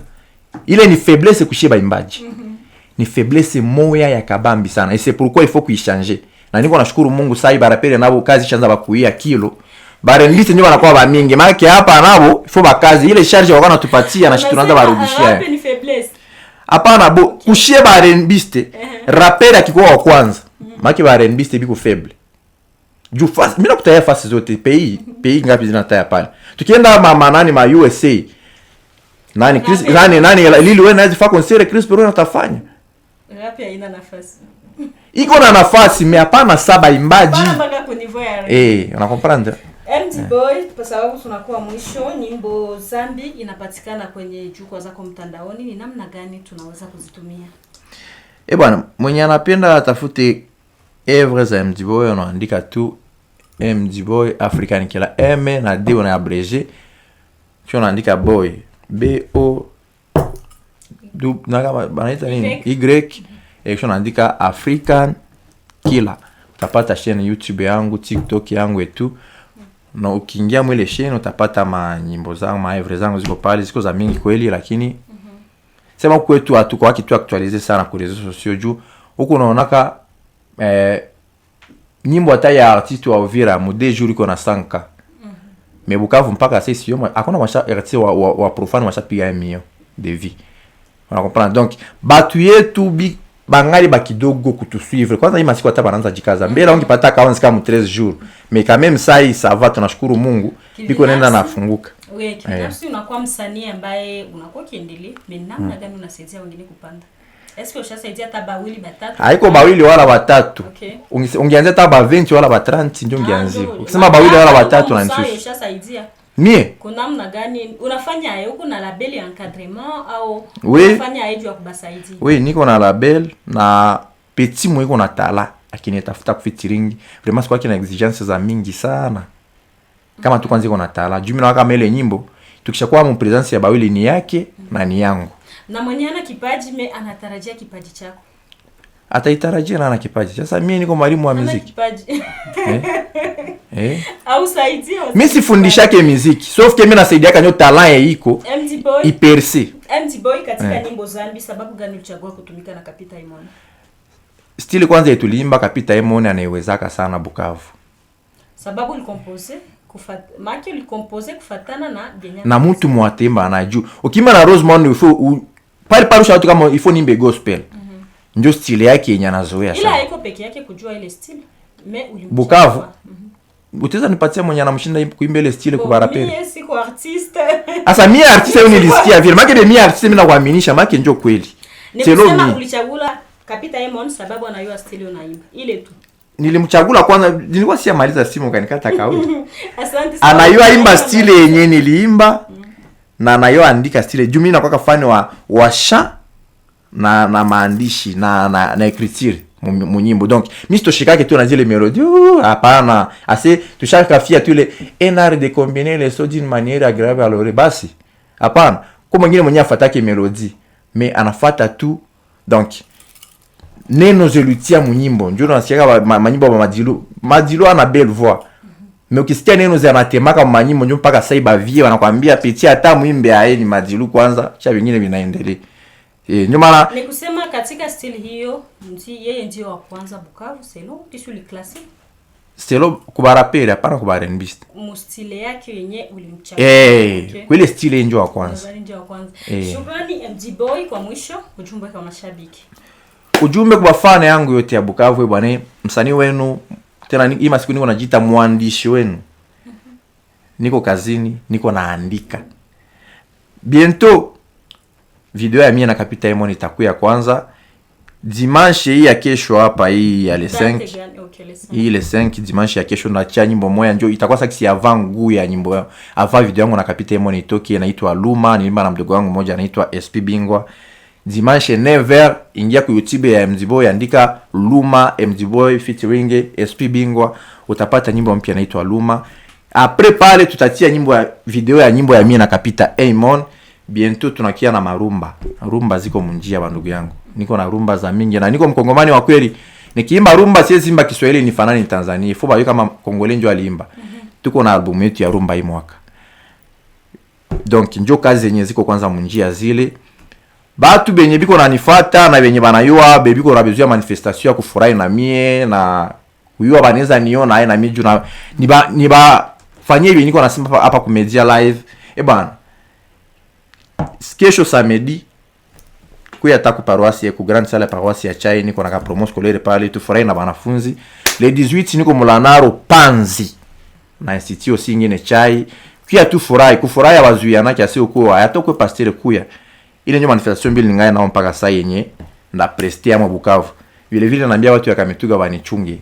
Ile ni faiblesse kushie baimbaji. Ni faiblesse moya ya kabambi sana. Et c'est pourquoi il faut kuichanger. Na niko nashukuru Mungu sai barapere nabo kazi chanza bakuia kilo. Bare ndisi ndio wanakuwa ba mingi. Maana hapa nabo ifo bakazi ile charge wako natupatia na tunaanza barudishia. Hapa ni faiblesse. Hapana bo kushie bare mbiste. Rapere akikuwa wa kwanza. Maana bare mbiste biko faible. Juu fast mimi nakutaya fast zote pays ngapi zinataya pale. Tukienda mama nani ma USA. Nani Chris nani Lili wewe nazi fa concert Chris Peron atafanya. Rap haina nafasi. Iko na nafasi mais hapana saba imbaji. Mpaka kwa niveau ya unakomprendre? MD Boy, kwa sababu tunakuwa mwisho, nyimbo Zambi inapatikana kwenye jukwaa zako mtandaoni, ni namna gani tunaweza kuzitumia? Bwana, mwenye anapenda atafute Evres za MD Boy, unaandika tu MD Boy African Killer, M na D una abrégé. Kisha unaandika boy B O na banaita nini? Y. Kisha unaandika African Killer. Utapata chaîne YouTube yangu, TikTok yangu etu. Na ukiingia mwele chaîne utapata nyimbo zangu, maevre zangu ziko pale, ziko za mingi kweli, lakini sema kwetu hatuko kitu actualize sana kwa reseaux sociaux juu huko unaonaka nyimbo hata ya artiste wa Uvira mu 2 jours iko na 5K. Mais Bukavu mpaka sasa sio hakuna masha artiste wa profane washapiga mio de vie. On comprend donc batu yetu bangali bakidogo kutusuivre. Kwanza hii masiku hata banaanza jikaza. Mbele ungepata kaanza kama 13 jours. Mais quand même ça ça va, tunashukuru Mungu. Biko nenda nafunguka. Wewe kibinafsi unakuwa msanii ambaye unakuwa kiendelee, mais namna gani unasaidia wengine kupanda? Est-ce que ushasaidia hata bawili batatu? Haiko bawili wala batatu. Okay. Ungeanza hata ba 20 wala ba 30 ndio ungeanza. Ukisema bawili wala batatu na nisusu. Ushasaidia. Mie? Kuna namna gani unafanya hayo? Uko na label ya encadrement au unafanya hayo ya kubasaidia? Oui, niko na label na petit moi iko na tala lakini tafuta kufitiringi. Vraiment kwa kina exigence za mingi sana. Kama tu kwanza iko na tala. Juu mimi na kama ile nyimbo tukishakuwa mu presence ya bawili ni yake na ni yangu. Na mwenye ana kipaji anatarajia kipaji chako. Ataitarajia na ana kipaji. Sasa mimi niko mwalimu wa muziki. Kipaji. Au saidia. Mimi sifundishake muziki. Sauf que mimi nasaidia kanyo talent iko. MD Boy. Iperse. MD Boy katika nyimbo Zambi, sababu gani ulichagua kutumika na Kapita Imoni? Stili kwanza yetuliimba Kapita Imoni anaiwezaka sana Bukavu. Sababu ulicompose kufatana na Genya. Na mtu mwatemba anajua. Ukimba na Rosemond ifo pale watu kama ifo nimbe gospel. Ndio stili yake yenye anazoea sana. Ila haiko peke yake kujua ile stili. Bukavu. Utaweza nipatia mwenye anamshinda kuimba ile stili kwa baraperi. Mimi siko artiste. Asa mimi artiste yeye nilisikia vile. Maana mimi artiste mimi nakuaminisha maana ndio kweli. Nilisema ulichagula Kapita Imon sababu anayua stili unaimba. Ile tu. Nilimchagula kwanza, nilikuwa siamaliza simu kanikata kauli. Asante sana. Anayua imba stili yenye niliimba na anayua andika stili. Juu mimi nakuwa fan wa chant na maandishi na écriture mu nyimbo. Donc mimi sitoshikake tu na zile melodie. Hapana. Assez tushaka fia tu le art de combiner les sons d'une manière agréable à l'oreille. Basi. Hapana. Kwa mwingine mwenye afatake melodie, mais anafata tu. Donc neno zelutia mu nyimbo. Njoo nasikia manyimbo ba Madilu ana belle voix. Mais ukisikia neno za anatemaka mu nyimbo njoo mpaka sasa bavie wanakuambia petit hata muimbe aye ni Madilu kwanza, cha vingine vinaendelea. Ndio maana ni kusema katika stili hiyo yeye ndio wa kwanza Bukavu, selo tishu li classic. Selo kubaraperi hapana kubarembist. Mu stili yake yenye ulimchagua. Kweli stili ndio wa kwanza. Ndio wa kwanza. Shukrani MD Boy, kwa mwisho ujumbe kwa mashabiki. Ujumbe kwa fana yangu yote ya Bukavu bwana, msanii wenu tena hii masiku niko najiita mwandishi wenu. Niko kazini, niko naandika. Bientôt video ya mimi na Kapita Imoni itakuwa kwanza dimanche hii ya kesho hapa, hii ya le 5. Hii le 5 dimanche ya kesho na cha nyimbo moja ndio itakuwa saksi avant nguu ya nyimbo. Avant video yangu na Kapita Imoni itoki inaitwa Luma, nilimba na mdogo wangu mmoja anaitwa SP Bingwa. Dimanche 9h ingia ku YouTube ya MD Boy, andika Luma MD Boy featuring SP Bingwa, utapata nyimbo mpya inaitwa Luma. Après pale tutatia nyimbo ya video ya nyimbo ya mimi na Kapita Imoni. Bientôt tunakia na marumba. Rumba ziko munjia bandugu yangu. Niko na rumba za mingi na niko mkongomani wa kweli. Nikiimba rumba siwezi imba Kiswahili nifanane ni Tanzania. Ifo bayo kama Kongole ndio aliimba. Tuko na albumu yetu ya rumba hii mwaka. Donc njo kazi zenye ziko kwanza munjia zile. Batu benye biko nanifuata na benye banayua bebiko na bezu ya manifestation ya kufurahi na mie na kuyua baneza niona na mie juu niba fanyie hivi niko nasema hapa ku Media Live. Bana. Kesho samedi kuya taku paroisse ku grande salle paroisse ya Chai niko na ka promo scolaire pale tufurahi na banafunzi. Le 18 niko Mulanaro Panzi. Na institut aussi ingine Chai. Kuya tufurahi kufurahi abazuiana kiasi uko ayatokwe pasteur kuya. Ile ndio manifestation mbili ningaye nao mpaka saa yenye nda prestia mu Bukavu. Vile vile naambia watu ya Kamituga banichunge.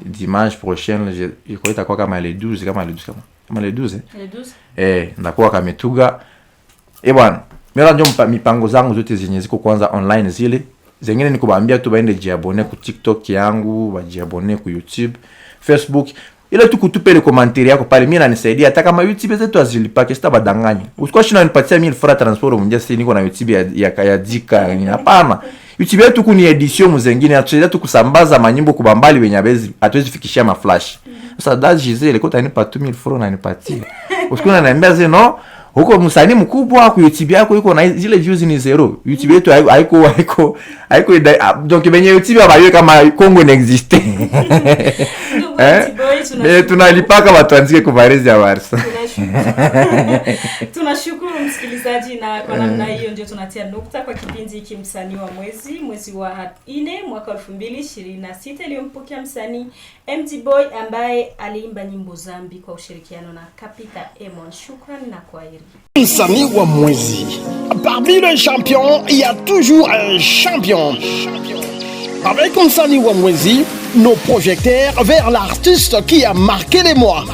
Dimanche prochain je crois itakuwa kama le 12 kama le 12 ndakuwa Kamituga. Bwana, mimi ndio mipango zangu zote zenye ziko kwanza online zile. Zengine nikubaambia tu baende jiabone ku TikTok yangu, bajiabone ku YouTube, Facebook. Ile tu kutupe ile commentaire yako pale mimi nanisaidia hata kama YouTube zetu azilipake sita badanganya. Usikuwa shina nipatia 1000 francs transport mmoja sisi niko na YouTube ya dika hapana. YouTube yetu kuni edition mzengine atusaidia tu kusambaza manyimbo kubambali wenye abezi hatuwezi fikishia ma flash. Sasa dazi Gisele kwa tanipa 2000 francs na nipatie. Usikuwa ananiambia zeno huko msanii mkubwa kwa YouTube yako yuko na zile views ni zero. YouTube yetu haiko donc benye YouTube abayo kama Kongo n'existe. Tunalipaka watu anzike kuvarezi ya Barca. Tunashukuru msikilizaji, na kwa namna hiyo ndio tunatia nukta kwa kipindi hiki msanii wa mwezi wa 4 mwaka 2026 iliyompokea msanii MD Boy ambaye aliimba nyimbo Zambi kwa ushirikiano na Kapita Emon. Shukrani na kwaheri. Msanii wa mwezi. Parmi les champions, il y a toujours un champion. Avec Msanii wa mwezi, nos projecteurs vers l'artiste qui a marqué les mois.